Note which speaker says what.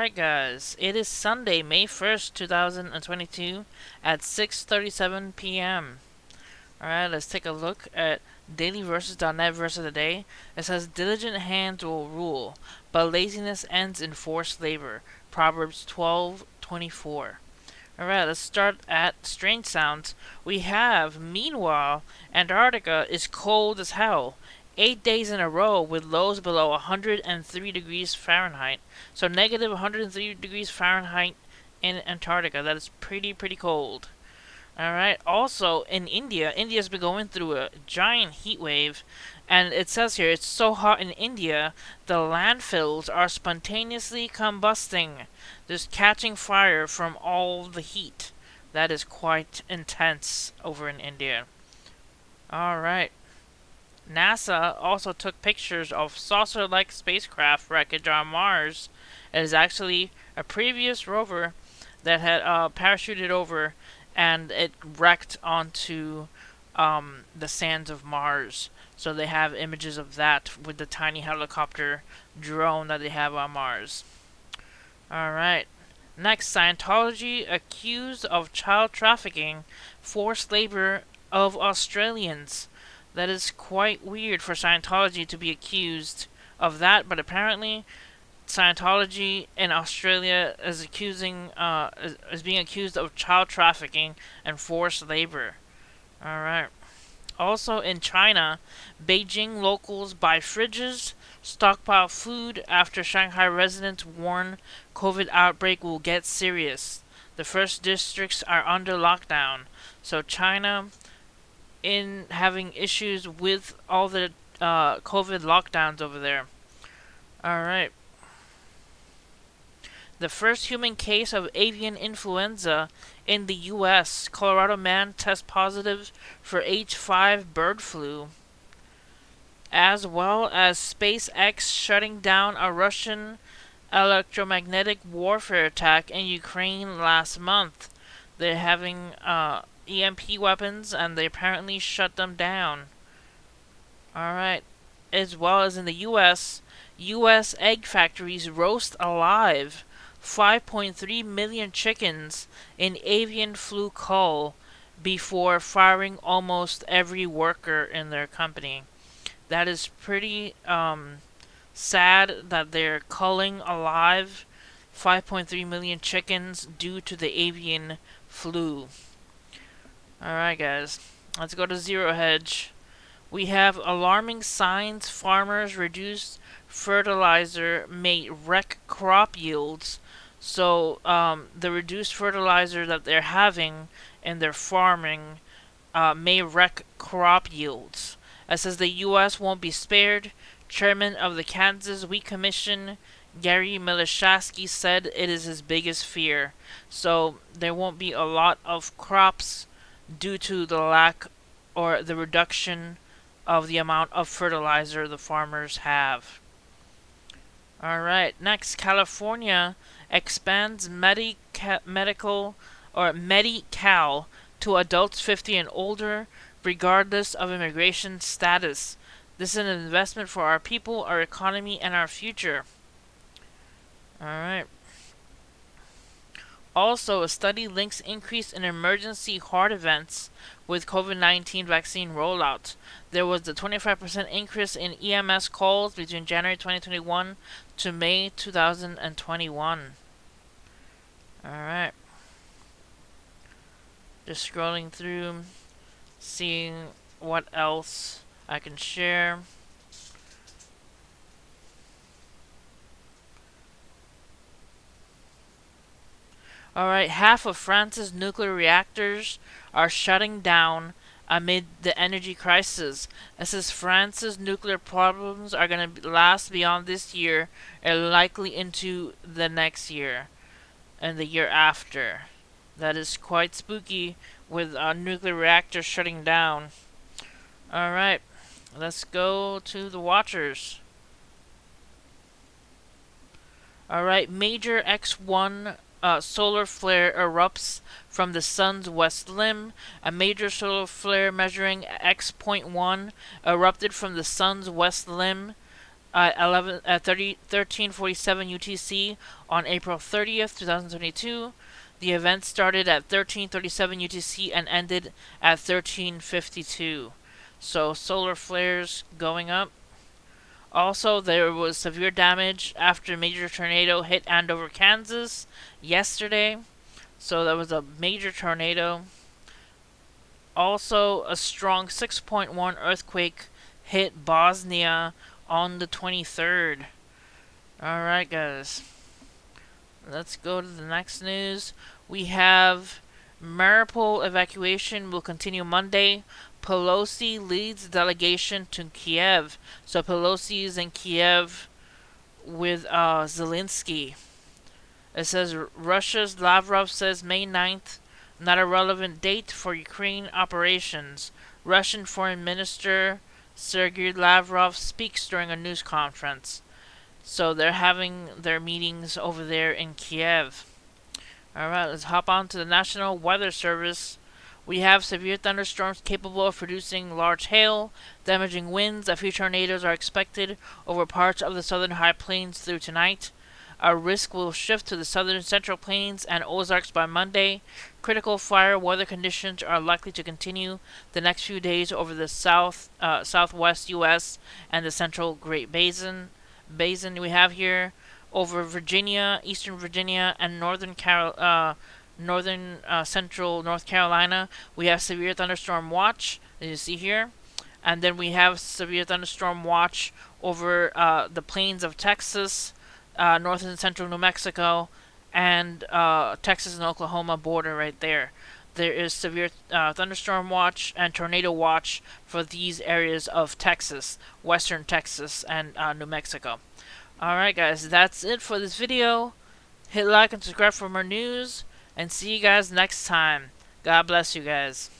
Speaker 1: Alright guys, it is Sunday, May 1st, 2022 at 6:37 p.m. Alright, let's take a look at dailyverses.net verse of the day. It says, diligent hands will rule, but laziness ends in forced labor. Proverbs 12:24. Alright, let's start at strange sounds. We have, meanwhile, Antarctica is cold as hell. 8 days in a row with lows below 103 degrees Fahrenheit. So negative 103 degrees Fahrenheit in Antarctica. That is pretty cold. Alright, also in India, India's been going through a giant heat wave, and it says here it's so hot in India, the landfills are spontaneously combusting, just catching fire from all the heat. That is quite intense over in India. Alright. NASA also took pictures of saucer-like spacecraft wreckage on Mars. It is actually a previous rover that had parachuted over, and it wrecked onto the sands of Mars. So they have images of that with the tiny helicopter drone that they have on Mars. Alright. Next, Scientology accused of child trafficking, forced labor of Australians. That is quite weird for Scientology to be accused of that, but apparently Scientology in Australia is being accused of child trafficking and forced labor. Alright. Also in China, Beijing locals buy fridges, stockpile food after Shanghai residents warn COVID outbreak will get serious. The first districts are under lockdown. So China, in having issues with all the COVID lockdowns over there. Alright. The first human case of avian influenza in the U.S. Colorado man tests positive for H5 bird flu. As well as SpaceX shutting down a Russian electromagnetic warfare attack in Ukraine last month. They're having EMP weapons, and they apparently shut them down. Alright. As well as in the U.S., U.S. egg factories roast alive 5.3 million chickens in avian flu cull before firing almost every worker in their company. That is pretty sad that they're culling alive 5.3 million chickens due to the avian flu. Alright guys, let's go to Zero Hedge. We have alarming signs farmers reduce fertilizer may wreck crop yields. So the reduced fertilizer that they're having in their farming may wreck crop yields. It says the U.S. won't be spared. Chairman of the Kansas Wheat Commission, Gary Milishasky, said it is his biggest fear. So there won't be a lot of crops due to the lack or the reduction of the amount of fertilizer the farmers have. Alright, next, California expands Medi-Cal to adults 50 and older, regardless of immigration status. This is an investment for our people, our economy, and our future. Alright. Also, a study links increase in emergency heart events with COVID-19 vaccine rollout. There was a 25% increase in EMS calls between January 2021 to May 2021. Alright. Just scrolling through, seeing what else I can share. Alright, half of France's nuclear reactors are shutting down amid the energy crisis. It says France's nuclear problems are going to last beyond this year and likely into the next year and the year after. That is quite spooky with nuclear reactors shutting down. Alright, let's go to the watchers. Alright, major X1 solar flare erupts from the sun's west limb. A major solar flare measuring X.1 erupted from the sun's west limb 13:47 UTC on April 30th, 2022. The event started at 13:37 UTC and ended at 13:52. So solar flares going up. Also, there was severe damage after a major tornado hit Andover, Kansas yesterday. So that was a major tornado. Also, a strong 6.1 earthquake hit Bosnia on the 23rd. Alright, guys. Let's go to the next news. We have Mariupol evacuation will continue Monday. Pelosi leads delegation to Kiev. So Pelosi is in Kiev with Zelensky. It says Russia's Lavrov says May 9th, not a relevant date for Ukraine operations. Russian Foreign Minister Sergei Lavrov speaks during a news conference. So they're having their meetings over there in Kiev. Alright, let's hop on to the National Weather Service. We have severe thunderstorms capable of producing large hail, damaging winds. A few tornadoes are expected over parts of the southern high plains through tonight. A risk will shift to the southern central plains and Ozarks by Monday. Critical fire weather conditions are likely to continue the next few days over the southwest U.S. and the central Great Basin we have here over Virginia, Eastern Virginia, and northern central North Carolina. We have severe thunderstorm watch, as you see here, and then we have severe thunderstorm watch over the plains of Texas, north and central New Mexico, and Texas and Oklahoma border right there. There is severe thunderstorm watch and tornado watch for these areas of Texas, western Texas, and New Mexico. Alright, guys, that's it for this video. Hit like and subscribe for more news, and see you guys next time. God bless you guys.